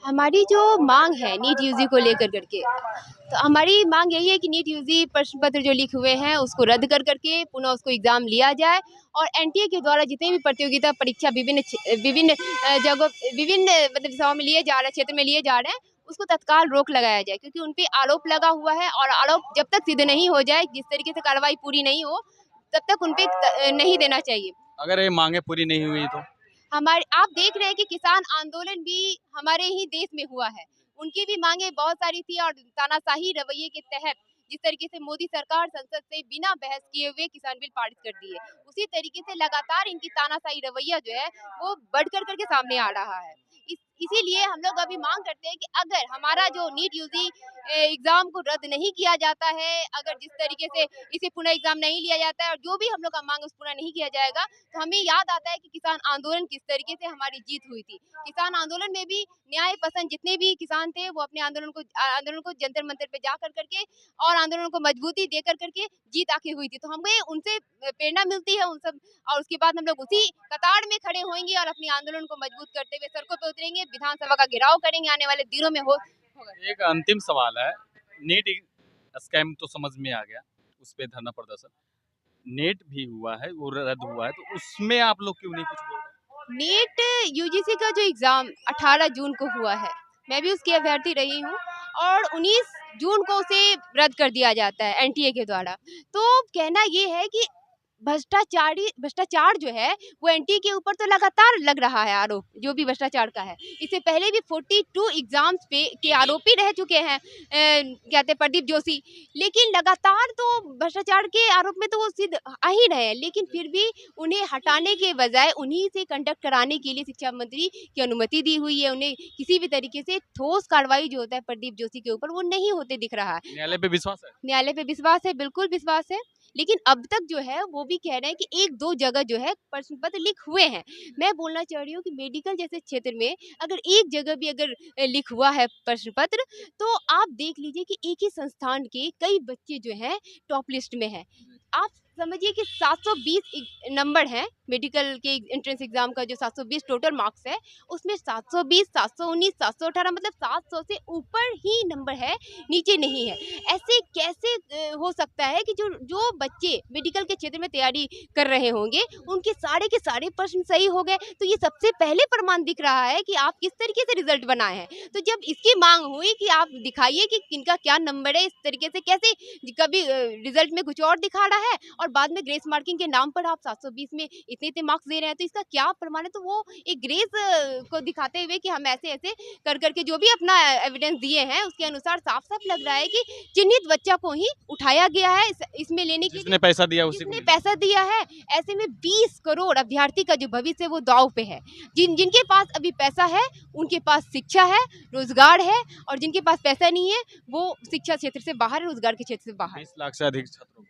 हमारी जो मांग है नीट यूजी को लेकर करके, तो हमारी मांग यही है कि नीट यूजी प्रश्न पत्र जो लिखे हुए हैं उसको रद्द कर करके पुनः उसको एग्ज़ाम लिया जाए और एनटीए के द्वारा जितने भी प्रतियोगिता परीक्षा विभिन्न जगहों विभिन्न मतलब दिशाओं में लिए जा रहे हैं, क्षेत्र में लिए जा रहे हैं, उसको तत्काल रोक लगाया जाए क्योंकि उन पे आरोप लगा हुआ है और आरोप जब तक सिद्ध नहीं हो जाए, जिस तरीके से कार्रवाई पूरी नहीं हो, तब तक उन पे नहीं देना चाहिए। अगर ये मांगे पूरी नहीं हुई तो हमारे आप देख रहे हैं कि किसान आंदोलन भी हमारे ही देश में हुआ है। उनकी भी मांगे बहुत सारी थी और तानाशाही रवैये के तहत जिस तरीके से मोदी सरकार संसद से बिना बहस किए हुए किसान बिल पारित कर दिए, उसी तरीके से लगातार इनकी तानाशाही रवैया जो है वो बढ़ कर करके सामने आ रहा है। इसीलिए हम लोग अभी मांग करते हैं कि अगर हमारा जो नीट यूजी एग्जाम को रद्द नहीं किया जाता है, अगर जिस तरीके से इसे पुनः एग्जाम नहीं लिया जाता है और जो भी हम लोग का मांग उस पूरा नहीं किया जाएगा, तो हमें याद आता है कि किसान आंदोलन किस तरीके से हमारी जीत हुई थी। किसान आंदोलन में भी न्याय पसंद जितने भी किसान थे वो अपने आंदोलन को जंतर मंतर पे जा कर करके और आंदोलन को मजबूती दे कर करके जीत आके हुई थी। तो हमें उनसे प्रेरणा मिलती है उन सब, और उसके बाद हम लोग उसी कतार में खड़े होंगे और अपने आंदोलन को मजबूत करते हुए सड़कों पे उतरेंगे, विधानसभा का घेराव करेंगे आने वाले दिनों में होगा। एक अंतिम सवाल है। नीट स्कैम तो समझ में आ गया, उस पे धरना प्रदर्शन, नेट भी हुआ है, वो रद्द हुआ है, तो उसमें आप लोग क्यों नहीं कुछ बोल रहे? नीट यूजीसी का जो एग्ज़ाम 18 जून को हुआ है, मैं भी उसकी अभ्यर्थी रही हूँ और 19 जून को उसे रद्द कर दिया जाता है एनटीए के द्वारा। तो कहना ये है कि भ्रष्टाचार जो है वो एनटीए के ऊपर तो लगातार लग रहा है आरोप, जो भी भ्रष्टाचार का है। इससे पहले भी 42 एग्जाम्स पे के आरोपी रह चुके हैं कहते हैं प्रदीप जोशी, लेकिन लगातार तो भ्रष्टाचार के आरोप में तो वो सिद्ध आ ही रहे हैं, लेकिन फिर भी उन्हें हटाने के बजाय उन्हीं से कंडक्ट कराने के लिए शिक्षा मंत्री की अनुमति दी हुई है। उन्हें किसी भी तरीके से ठोस कार्रवाई जो होता है प्रदीप जोशी के ऊपर वो नहीं होते दिख रहा है। न्यायालय पे विश्वास है? न्यायालय पे विश्वास है, बिल्कुल विश्वास है, लेकिन अब तक जो है वो भी कह रहे हैं कि 1-2 जगह जो है प्रश्न पत्र लीक हुए हैं। मैं बोलना चाह रही हूँ कि मेडिकल जैसे क्षेत्र में अगर एक जगह भी अगर लीक हुआ है प्रश्न पत्र, तो आप देख लीजिए कि एक ही संस्थान के कई बच्चे जो हैं टॉप लिस्ट में हैं। आप समझिए कि 720 नंबर हैं मेडिकल के एंट्रेंस एग्जाम का, जो 720 टोटल मार्क्स है, उसमें 720, 719, 718 मतलब 700 से ऊपर ही नंबर है, नीचे नहीं है। ऐसे कैसे हो सकता है कि जो जो बच्चे मेडिकल के क्षेत्र में तैयारी कर रहे होंगे उनके सारे के सारे प्रश्न सही हो गए? तो ये सबसे पहले प्रमाण दिख रहा है कि आप किस तरीके से रिजल्ट बनाए हैं। तो जब इसकी मांग हुई कि आप दिखाइए कि किनका क्या नंबर है, इस तरीके से कैसे कभी रिजल्ट में कुछ और दिखा रहा है और बाद में ग्रेस मार्किंग के नाम पर आप 720 में इतने मार्क्स दे रहे हैं, तो इसका क्या प्रमाण है? तो वो एक ग्रेस को दिखाते हुए कि हम ऐसे ऐसे कर करके जो भी अपना एविडेंस दिए हैं उसके अनुसार साफ साफ लग रहा है कि चिन्हित बच्चा को ही उठाया गया है इसमें लेने के जिसने पैसा दिया उसी को जिसने पैसा दिया है। ऐसे में 20 करोड़ अभ्यर्थी का जो भविष्य है वो दांव पे है। जिनके पास अभी पैसा है उनके पास शिक्षा है, रोजगार है, और जिनके पास पैसा नहीं है वो शिक्षा क्षेत्र से बाहर है, रोजगार के क्षेत्र से बाहर। 20 लाख से अधिक छात्रों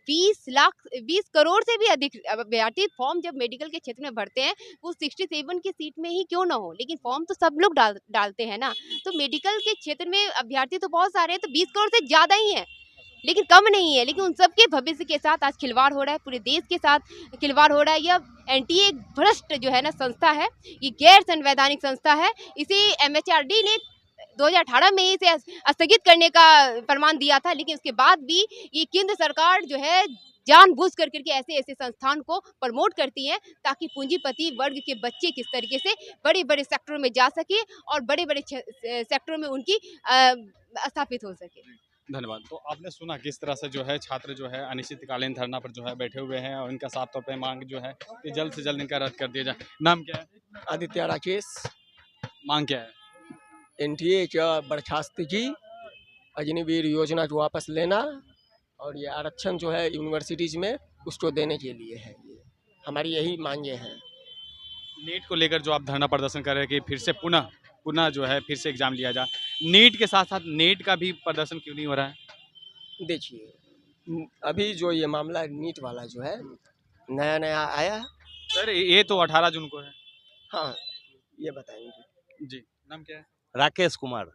20 करोड़ से भी अधिक अभ्यर्थी फॉर्म जब मेडिकल के क्षेत्र में भरते हैं, वो 67 की सीट में ही क्यों ना हो, लेकिन फॉर्म तो सब लोग डालते हैं ना। तो मेडिकल के क्षेत्र में अभ्यर्थी तो बहुत सारे हैं, तो 20 करोड़ से ज्यादा ही है, लेकिन कम नहीं है। लेकिन उन सबके भविष्य के साथ आज खिलवाड़ हो रहा है, पूरे देश के साथ खिलवाड़ हो रहा है। यह एनटीए एक भ्रष्ट जो है ना संस्था है, ये गैर संवैधानिक संस्था है। इसे एमएचआरडी ने 2018 में इसे स्थगित करने का फरमान दिया था, लेकिन उसके बाद भी ये केंद्र सरकार जो है जानबूझ कर करके ऐसे ऐसे संस्थान को प्रमोट करती है ताकि पूंजीपति वर्ग के बच्चे किस तरीके से बड़े बड़े सेक्टरों में जा सके और बड़े बड़े सेक्टरों में उनकी स्थापित हो सके। धन्यवाद। तो आपने सुना किस तरह से जो है छात्र जो है अनिश्चितकालीन धरना पर जो है बैठे हुए हैं और इनका साफ तौर पे मांग जो है कि जल्द से जल्द इनका रद्द कर दिया जाए। नाम क्या है? आदित्य राकेश। मांग क्या है? एनटीए का बर्खास्त की, अग्निवीर योजना को वापस लेना और ये आरक्षण जो है यूनिवर्सिटीज़ में उसको देने के लिए है। ये हमारी यही मांगे हैं। नीट को लेकर जो आप धरना प्रदर्शन कर रहे हैं कि फिर से पुनः पुनः जो है फिर से एग्जाम लिया जाए, नीट के साथ साथ नेट का भी प्रदर्शन क्यों नहीं हो रहा है? देखिए अभी जो ये मामला नीट वाला जो है नया नया आया। सर ये तो 18 जून को है। हाँ ये बताएंगे। जी, नाम क्या है? राकेश कुमार।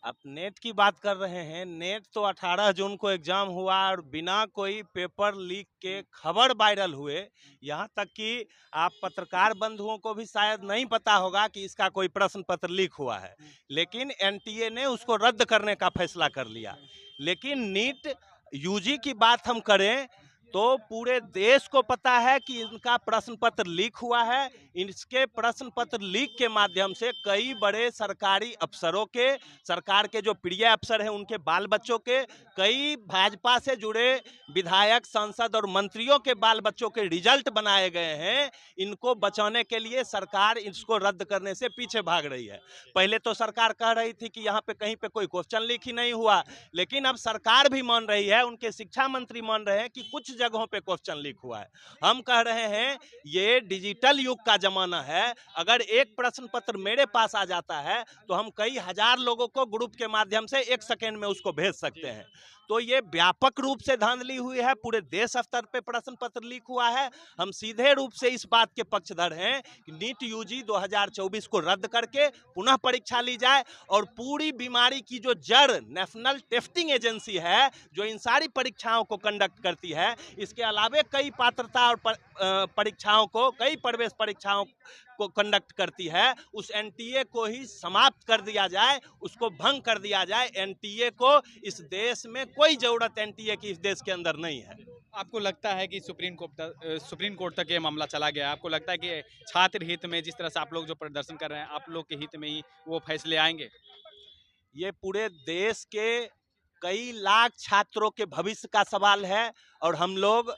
आप नेट की बात कर रहे हैं। नेट तो 18 जून को एग्जाम हुआ और बिना कोई पेपर लीक के खबर वायरल हुए, यहाँ तक कि आप पत्रकार बंधुओं को भी शायद नहीं पता होगा कि इसका कोई प्रश्न पत्र लीक हुआ है, लेकिन एनटीए ने उसको रद्द करने का फैसला कर लिया। लेकिन नीट यूजी की बात हम करें तो पूरे देश को पता है कि इनका प्रश्न पत्र लीक हुआ है। इसके प्रश्न पत्र लीक के माध्यम से कई बड़े सरकारी अफसरों के, सरकार के जो प्रिय अफसर हैं उनके बाल बच्चों के, कई भाजपा से जुड़े विधायक, सांसद और मंत्रियों के बाल बच्चों के रिजल्ट बनाए गए हैं। इनको बचाने के लिए सरकार इसको रद्द करने से पीछे भाग रही है। पहले तो सरकार कह रही थी कि यहाँ पे कहीं पे कोई क्वेश्चन लीक ही नहीं हुआ, लेकिन अब सरकार भी मान रही है, उनके शिक्षा मंत्री मान रहे हैं कि कुछ जगहों पे क्वेश्चन लीक हुआ है। हम कह रहे हैं ये डिजिटल युग का जमाना है। अगर एक प्रश्न पत्र मेरे पास आ जाता है तो हम कई हजार लोगों को ग्रुप के माध्यम से 1 सेकेंड में उसको भेज सकते हैं। तो ये व्यापक रूप से धांधली हुई है, पूरे देश स्तर पे प्रश्न पत्र लीक हुआ है। हम सीधे रूप से इस बात के पक्षधर हैं कि नीट यूजी 2024 को रद्द करके पुनः परीक्षा ली जाए और पूरी बीमारी की जो जड़ नेशनल टेस्टिंग एजेंसी है, जो इन सारी परीक्षाओं को कंडक्ट करती है, इसके अलावे कई पात्रता और परीक्षाओं को, कई प्रवेश परीक्षाओं को कंडक्ट करती है, उस एनटीए को ही समाप्त कर दिया जाए, उसको भंग कर दिया जाए। एनटीए को इस देश में कोई जरूरत एनटीए की इस देश के अंदर नहीं है। आपको लगता है कि सुप्रीम कोर्ट तक ये मामला चला गया? आपको लगता है कि छात्र हित में, जिस तरह से आप लोग जो प्रदर्शन कर रहे हैं, आप लोग के हित में ही वो फैसले आएंगे? ये पूरे देश के कई लाख छात्रों के भविष्य का सवाल है और हम लोग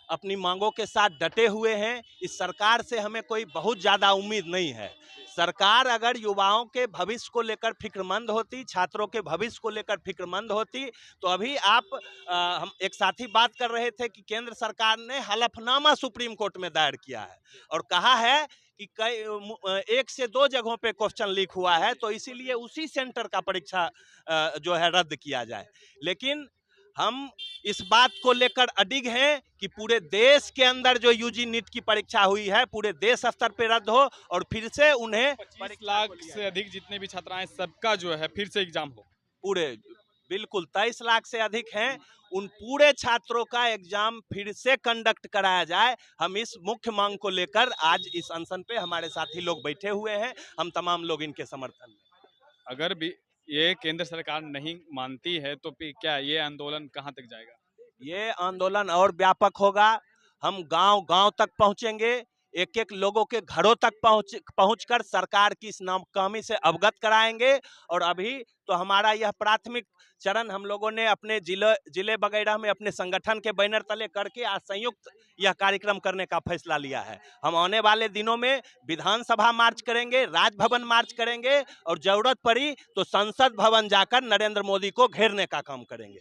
अपनी मांगों के साथ डटे हुए हैं। इस सरकार से हमें कोई बहुत ज़्यादा उम्मीद नहीं है। सरकार अगर युवाओं के भविष्य को लेकर फिक्रमंद होती, छात्रों के भविष्य को लेकर फिक्रमंद होती, तो अभी हम एक साथी बात कर रहे थे कि केंद्र सरकार ने हलफनामा सुप्रीम कोर्ट में दायर किया है और कहा है कि 1 से 2 जगहों पे क्वेश्चन लीक हुआ है, तो इसीलिए उसी सेंटर का परीक्षा जो है रद्द किया जाए। लेकिन हम इस बात को लेकर अडिग हैं कि पूरे देश के अंदर जो यूजी नीट की परीक्षा हुई है, पूरे देश स्तर पे रद्द हो और फिर से उन्हें 25 लाख से अधिक जितने भी छात्राएं, सबका जो है फिर से एग्जाम हो। पूरे बिल्कुल 23 लाख से अधिक हैं, उन पूरे छात्रों का एग्जाम फिर से कंडक्ट कराया जाए। हम इस मुख्य मांग को लेकर आज इस अनशन पे हमारे साथी लोग बैठे हुए हैं। हम तमाम लोग इनके समर्थन में। अगर भी ये केंद्र सरकार नहीं मानती है तो फिर क्या ये आंदोलन कहां तक जाएगा? ये आंदोलन और व्यापक होगा। हम गांव-गांव तक पहुंचेंगे, एक-एक लोगों के घरों तक पहुंचकर सरकार की इस नाकामी से अवगत कराएंगे। और अभी तो हमारा यह प्राथमिक चरण हम लोगों ने अपने जिले वगैरह में अपने संगठन के बैनर तले करके आज संयुक्त यह कार्यक्रम करने का फैसला लिया है। हम आने वाले दिनों में विधानसभा मार्च करेंगे, राजभवन मार्च करेंगे और जरूरत पड़ी तो संसद भवन जाकर नरेंद्र मोदी को घेरने का काम करेंगे।